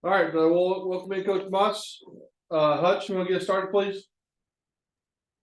All right, well, welcome in, Coach Moss. Hutch, you want to get started, please?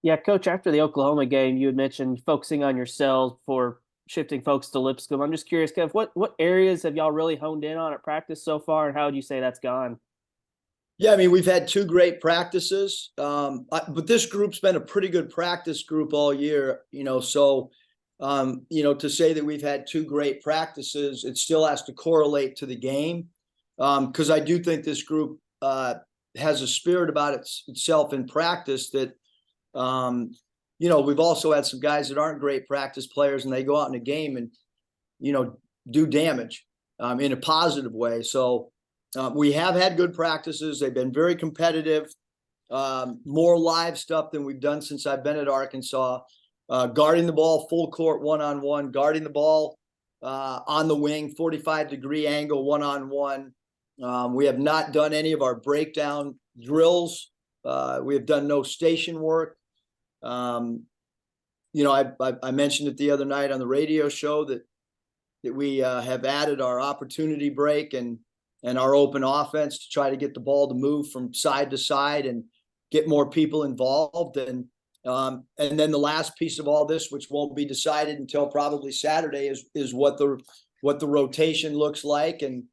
Yeah, Coach, after the Oklahoma game, you had mentioned focusing on yourselves before shifting focus to Lipscomb. I'm just curious, Kev, what areas have y'all really honed in on at practice so far, and how would you say that's gone? Yeah, I mean, we've had two great practices, but this group's been a pretty good practice group all year, so, to say that we've had two great practices, it still has to correlate to the game, because I do think this group has a spirit about itself in practice that, we've also had some guys that aren't great practice players, and they go out in a game and, do damage in a positive way. So, we have had good practices. They've been very competitive, more live stuff than we've done since I've been at Arkansas. Guarding the ball full court one-on-one, guarding the ball on the wing, 45-degree angle one-on-one. We have not done any of our breakdown drills. We have done no station work. I mentioned it the other night on the radio show that we have added our opportunity break and our open offense to try to get the ball to move from side to side and get more people involved. And then the last piece of all this, which won't be decided until probably Saturday, is what the rotation looks like and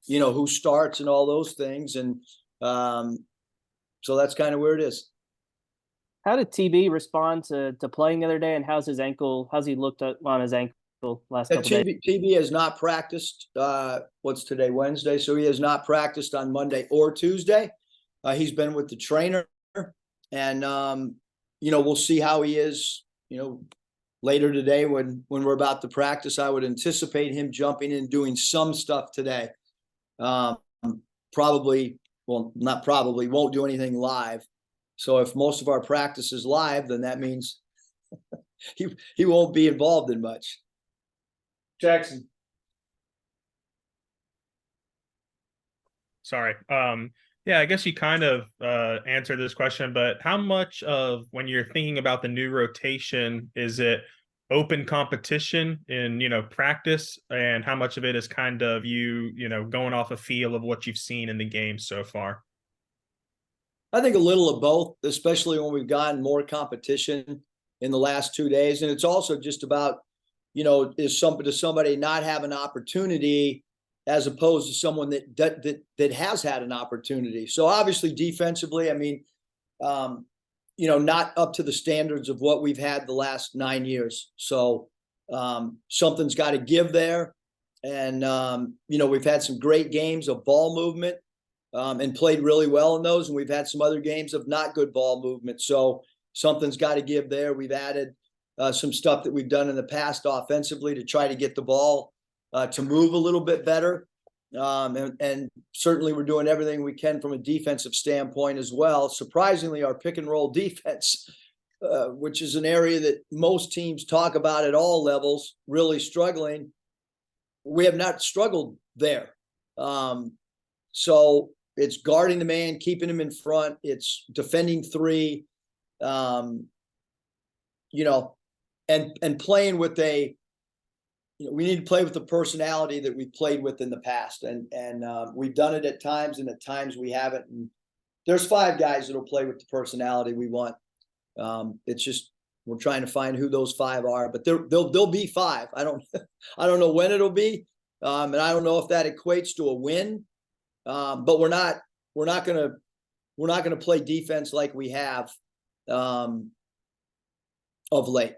who starts and all those things. And so that's kind of where it is. How did TB respond to playing the other day, and how's his ankle? How's he looked on his ankle last couple days? TB has not practiced. What's today? Wednesday. So he has not practiced on Monday or Tuesday. He's been with the trainer, and we'll see how he is. Later today when we're about to practice, I would anticipate him jumping in, doing some stuff today. Probably, well, not probably, won't do anything live. So if most of our practice is live, then that means he won't be involved in much. Jackson. Sorry. Yeah, I guess you kind of answered this question, but how much of when you're thinking about the new rotation, is it open competition in, practice, and how much of it is kind of you going off a feel of what you've seen in the game so far? I think a little of both, especially when we've gotten more competition in the last 2 days. And it's also just about, does somebody not have an opportunity as opposed to someone that has had an opportunity. So obviously defensively, I mean, not up to the standards of what we've had the last 9 years. So something's got to give there. And, we've had some great games of ball movement. And played really well in those. And we've had some other games of not good ball movement. So something's got to give there. We've added some stuff that we've done in the past offensively to try to get the ball to move a little bit better. And certainly we're doing everything we can from a defensive standpoint as well. Surprisingly, our pick and roll defense, which is an area that most teams talk about at all levels, really struggling. We have not struggled there. So it's guarding the man, keeping him in front. It's defending three, and playing with we need to play with the personality that we've played with in the past. And we've done it at times, and at times we haven't. And there's 5 guys that'll play with the personality we want. It's just, we're trying to find who those 5 are, but there'll be 5. I don't know when it'll be. And I don't know if that equates to a win. But we're not gonna play defense like we have of late.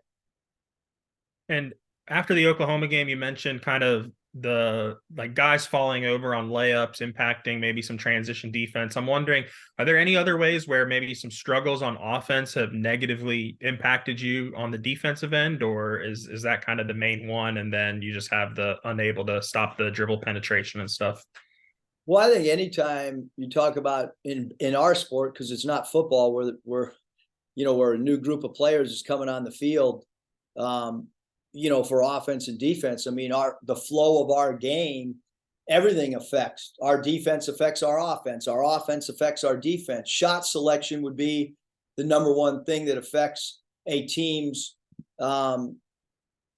And after the Oklahoma game, you mentioned kind of the guys falling over on layups, impacting maybe some transition defense. I'm wondering, are there any other ways where maybe some struggles on offense have negatively impacted you on the defensive end, or is that kind of the main one, and then you just have the unable to stop the dribble penetration and stuff? Well, I think anytime you talk about in our sport, because it's not football, where a new group of players is coming on the field, for offense and defense. I mean, the flow of our game, everything affects. Our defense affects our offense. Our offense affects our defense. Shot selection would be the number one thing that affects a team's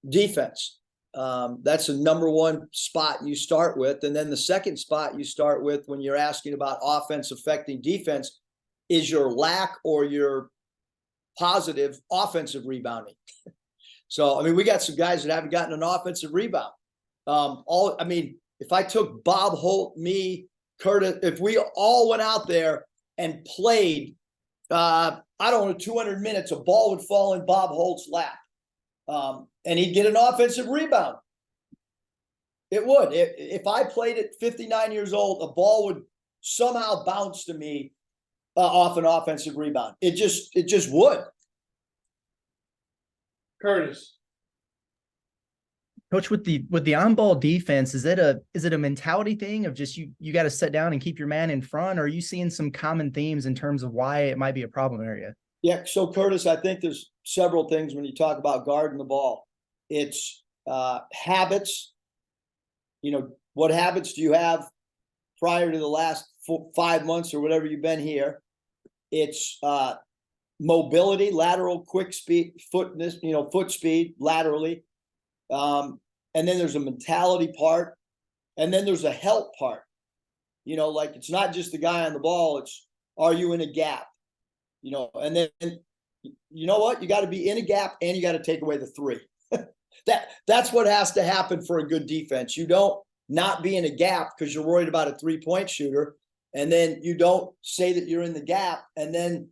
defense. That's the number one spot you start with. And then the second spot you start with when you're asking about offense affecting defense is your lack or your positive offensive rebounding. So, I mean, we got some guys that haven't gotten an offensive rebound. If I took Bob Holt, me, Curtis, if we all went out there and played, I don't know, 200 minutes, a ball would fall in Bob Holt's lap. And he'd get an offensive rebound. It would. If I played at 59 years old, a ball would somehow bounce to me off an offensive rebound. It just would. Curtis. Coach, with the on-ball defense, is it a mentality thing of just you got to sit down and keep your man in front, or are you seeing some common themes in terms of why it might be a problem area? Yeah, so Curtis, I think there's several things when you talk about guarding the ball. It's habits. You know, what habits do you have prior to the last 5 months or whatever you've been here? It's mobility, lateral, quick speed, foot speed laterally. And then there's a mentality part, and then there's a help part. You know, like it's not just the guy on the ball, it's are you in a gap? You know, and then you know what? You got to be in a gap and you got to take away the three. That's what has to happen for a good defense. You don't not be in a gap because you're worried about a 3-point shooter, and then you don't say that you're in the gap and then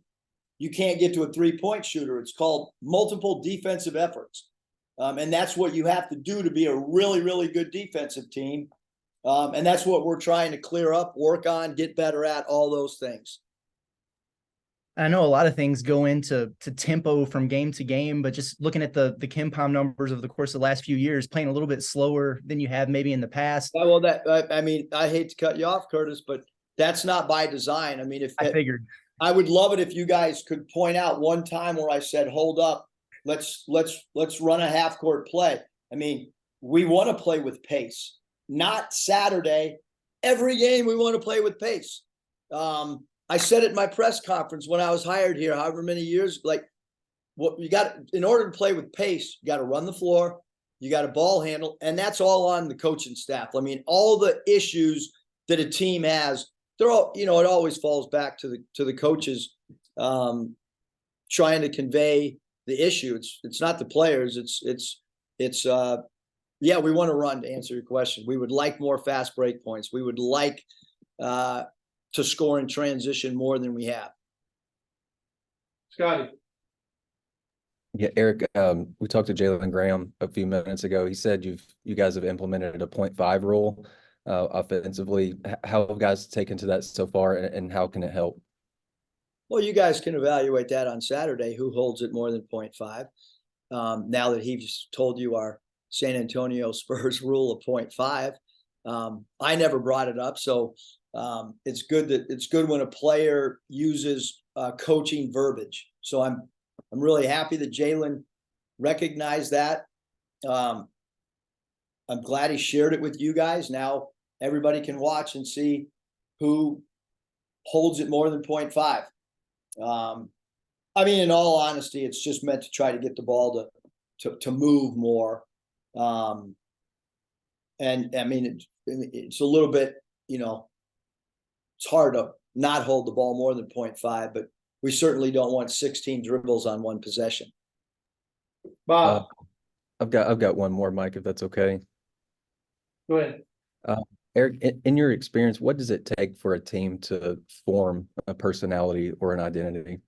you can't get to a 3-point shooter. It's called multiple defensive efforts. And that's what you have to do to be a really, really good defensive team. And that's what we're trying to clear up, work on, get better at, all those things. I know a lot of things go into tempo from game to game, but just looking at the KenPom numbers over the course of the last few years, playing a little bit slower than you have maybe in the past. Well, I hate to cut you off, Curtis, but that's not by design. I mean, I figured. I would love it if you guys could point out one time where I said, hold up, let's run a half court play. I mean, we want to play with pace, not Saturday. Every game we want to play with pace. I said it in my press conference when I was hired here, however many years, like what you got in order to play with pace, you got to run the floor, you got to ball handle, and that's all on the coaching staff. I mean, all the issues that a team has, they're all, you know, it always falls back to the coaches trying to convey the issue. It's not the players. Yeah, we want to run, to answer your question. We would like more fast break points. We would like to score in transition more than we have. Scotty. Yeah, Eric, we talked to Jalen Graham a few minutes ago. He said you guys have implemented a 0.5 rule offensively. How have guys taken to that so far, and how can it help? Well, you guys can evaluate that on Saturday, who holds it more than 0.5. Now that he's told you our San Antonio Spurs rule of 0.5. I never brought it up, so it's good when a player uses coaching verbiage. So I'm really happy that Jalen recognized that. I'm glad he shared it with you guys. Now everybody can watch and see who holds it more than 0.5. I mean, in all honesty, it's just meant to try to get the ball to move more. And I mean, it's a little bit, you know, it's hard to not hold the ball more than 0.5, but we certainly don't want 16 dribbles on one possession. Bob. I've got one more, Mike, if that's okay. Go ahead. Eric, in your experience, what does it take for a team to form a personality or an identity?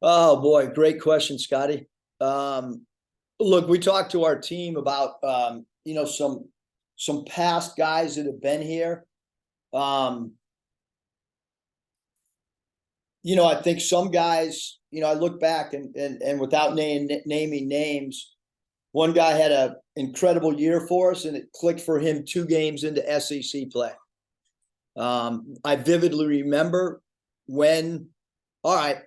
Oh boy, great question, Scotty. Look, we talked to our team about you know, some past guys that have been here. You know, I think some guys, you know, I look back and without naming names, one guy had an incredible year for us, and it clicked for him 2 games into SEC play. I vividly remember when, all right,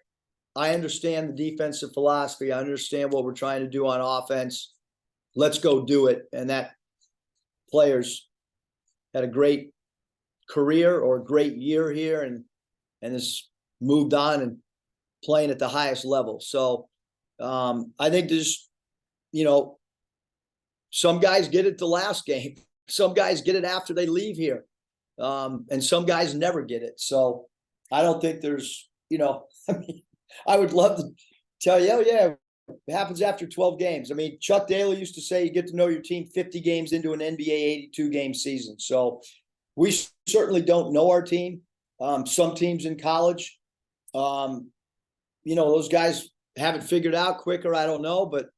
I understand the defensive philosophy. I understand what we're trying to do on offense. Let's go do it. And that player's had a great career or a great year here and has moved on and playing at the highest level. So I think there's, you know, some guys get it the last game. Some guys get it after they leave here. And some guys never get it. So I don't think there's, I mean, I would love to tell you, oh yeah, it happens after 12 games. I mean, Chuck Daly used to say you get to know your team 50 games into an NBA 82 game season. So we certainly don't know our team. Some teams in college, those guys haven't figured out quicker. I don't know, but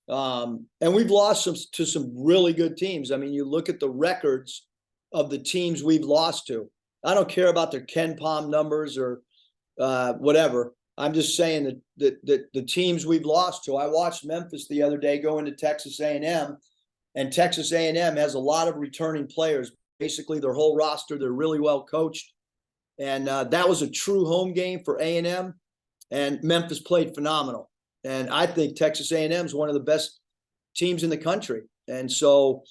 and we've lost to some really good teams. I mean, you look at the records of the teams we've lost to. I don't care about their Ken Palm numbers or whatever. I'm just saying that the teams we've lost to. I watched Memphis the other day go into Texas A&M, and Texas A&M has a lot of returning players. Basically, their whole roster, they're really well coached, and that was a true home game for A&M. And Memphis played phenomenal. And I think Texas A&M is one of the best teams in the country. And so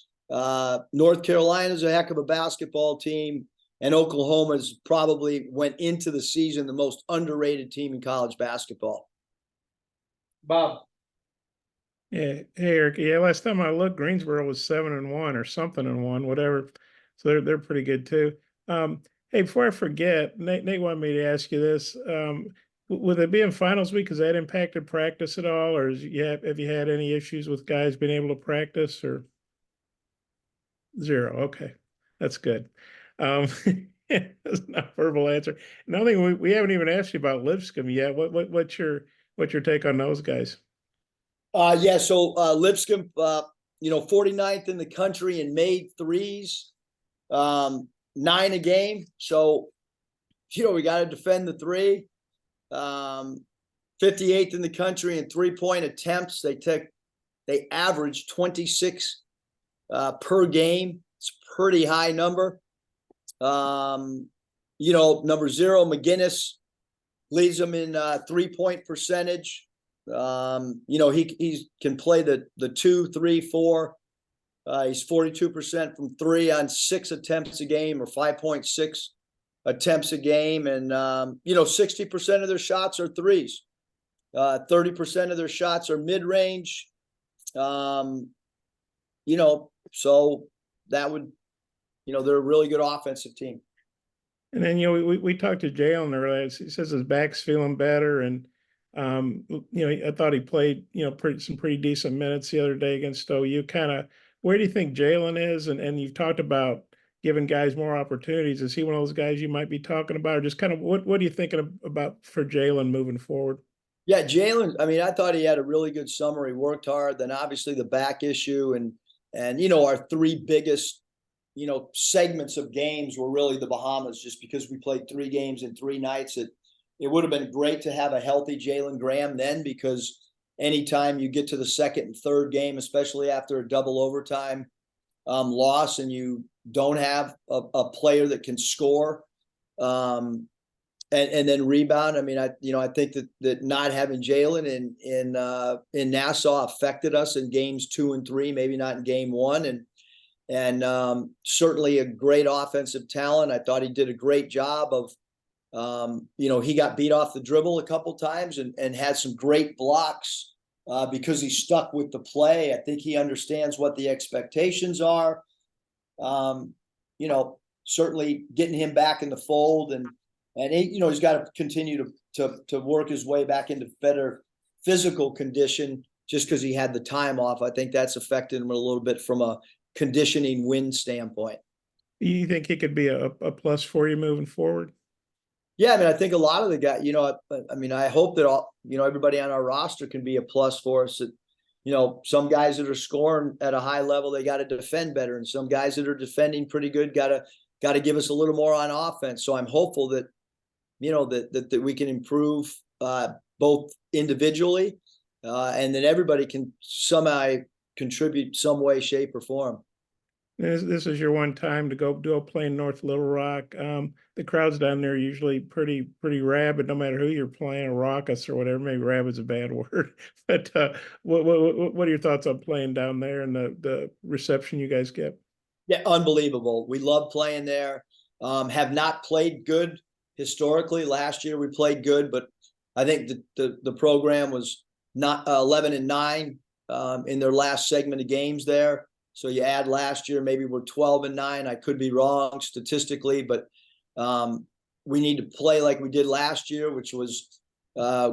North Carolina is a heck of a basketball team. And Oklahoma's probably went into the season the most underrated team in college basketball. Bob. Yeah, hey Eric. Yeah, last time I looked, Greensboro was 7-1 or something and 1, whatever. So they're pretty good too. Hey, before I forget, Nate wanted me to ask you this. Will they be in finals week? Has that impacted practice at all, or have you had any issues with guys being able to practice, or 0? Okay, that's good. That's not a verbal answer. Another thing, we haven't even asked you about Lipscomb yet. What's your take on those guys? So Lipscomb, 49th in the country in made threes, 9 a game. So, we got to defend the three. 58th in the country in 3-point attempts. They average 26 per game. It's a pretty high number. Number 0, McGinnis, leads them in 3-point percentage. He can play the 2, 3, 4. He's 42% from 3 on 6 attempts a game, or 5.6 attempts a game. And, 60% of their shots are threes. 30% of their shots are mid-range. So that would, they're a really good offensive team. And then, we talked to Jalen earlier. He says his back's feeling better. And, I thought he played, some pretty decent minutes the other day against OU. Where do you think Jalen is? And you've talked about giving guys more opportunities. Is he one of those guys you might be talking about, or just what are you thinking about for Jalen moving forward? Yeah, Jalen, I mean, I thought he had a really good summer. He worked hard. Then obviously the back issue and our 3 biggest, segments of games were really the Bahamas, just because we played 3 games in 3 nights. It would have been great to have a healthy Jalen Graham then, because anytime you get to the second and third game, especially after a double overtime loss, and you don't have a player that can score and then rebound. I mean, I think that not having Jalen in Nassau affected us in games 2 and 3, maybe not in game 1. And certainly a great offensive talent. I thought he did a great job of, he got beat off the dribble a couple times and had some great blocks because he stuck with the play. I think he understands what the expectations are. Certainly getting him back in the fold, and he's got to continue to work his way back into better physical condition, just because he had the time off. I think that's affected him a little bit from a conditioning win standpoint. You think he could be a plus for you moving forward? Yeah, I mean, I think a lot of the guys, I hope that everybody on our roster can be a plus for us. That, some guys that are scoring at a high level, they got to defend better, and some guys that are defending pretty good got to give us a little more on offense. So I'm hopeful that that we can improve both individually, and then everybody can somehow contribute some way, shape, or form. This is your one time to go play in North Little Rock. The crowds down there are usually pretty rabid, no matter who you're playing, or raucous or whatever. Maybe rabid's a bad word, but what are your thoughts on playing down there and the reception you guys get? Yeah, unbelievable. We love playing there. Have not played good historically. Last year we played good, but I think the program was not 11-9 in their last segment of games there. So you add last year, maybe we're 12-9. I could be wrong statistically, but we need to play like we did last year, which was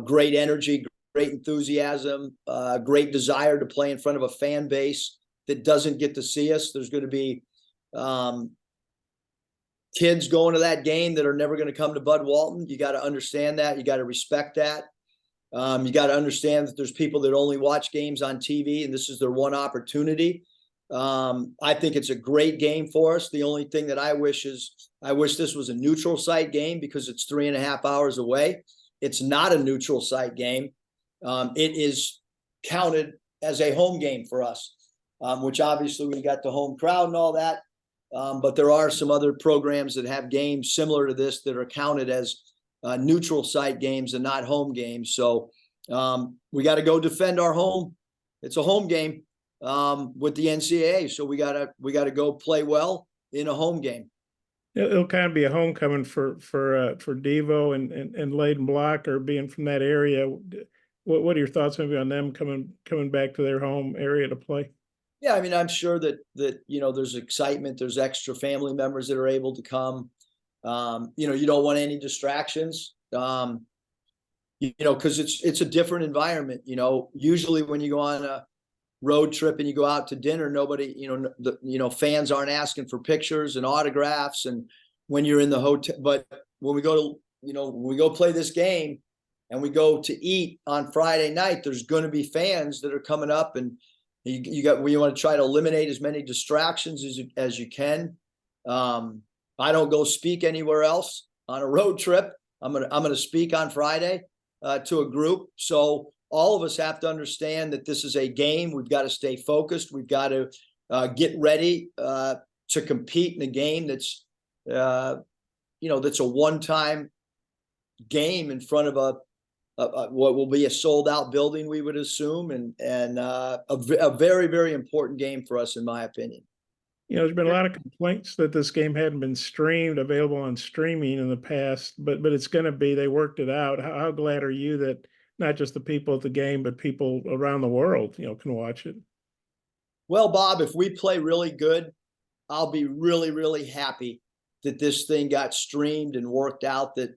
great energy, great enthusiasm, great desire to play in front of a fan base that doesn't get to see us. There's going to be kids going to that game that are never going to come to Bud Walton. You got to understand that. You got to respect that. You got to understand that there's people that only watch games on TV, and this is their one opportunity. I think it's a great game for us. The only thing that I wish this was a neutral site game because it's 3.5 hours away. It's not a neutral site game. It is counted as a home game for us, which obviously we got the home crowd and all that. But there are some other programs that have games similar to this that are counted as neutral site games and not home games. So we got to go defend our home. It's a home game with the NCAA. So we gotta go play well in a home game. It'll kind of be a homecoming for Devo and Layden Blocker being from that area. What are your thoughts maybe on them coming back to their home area to play? Yeah, I mean, I'm sure that there's excitement. There's extra family members that are able to come. You don't want any distractions. Because it's a different environment. Usually when you go on a road trip and you go out to dinner, nobody, fans aren't asking for pictures and autographs. And when you're in the hotel, but when we go play this game and we go to eat on Friday night, there's going to be fans that are coming up, and we want to try to eliminate as many distractions as you can. I don't go speak anywhere else on a road trip. I'm gonna speak on Friday to a group. So all of us have to understand that this is a game. We've got to stay focused. We've got to get ready to compete in a game that's that's a one-time game in front of what will be a sold-out building, we would assume, and a very, very important game for us, in my opinion. There's been a lot of complaints that this game hadn't been available on streaming in the past, but it's going to be. They worked it out. How glad are you that not just the people at the game, but people around the world, can watch it? Well, Bob, if we play really good, I'll be really, really happy that this thing got streamed and worked out, that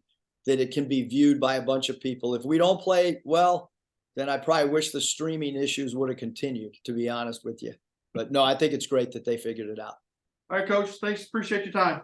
it can be viewed by a bunch of people. If we don't play well, then I probably wish the streaming issues would have continued, to be honest with you. But no, I think it's great that they figured it out. All right, Coach. Thanks. Appreciate your time.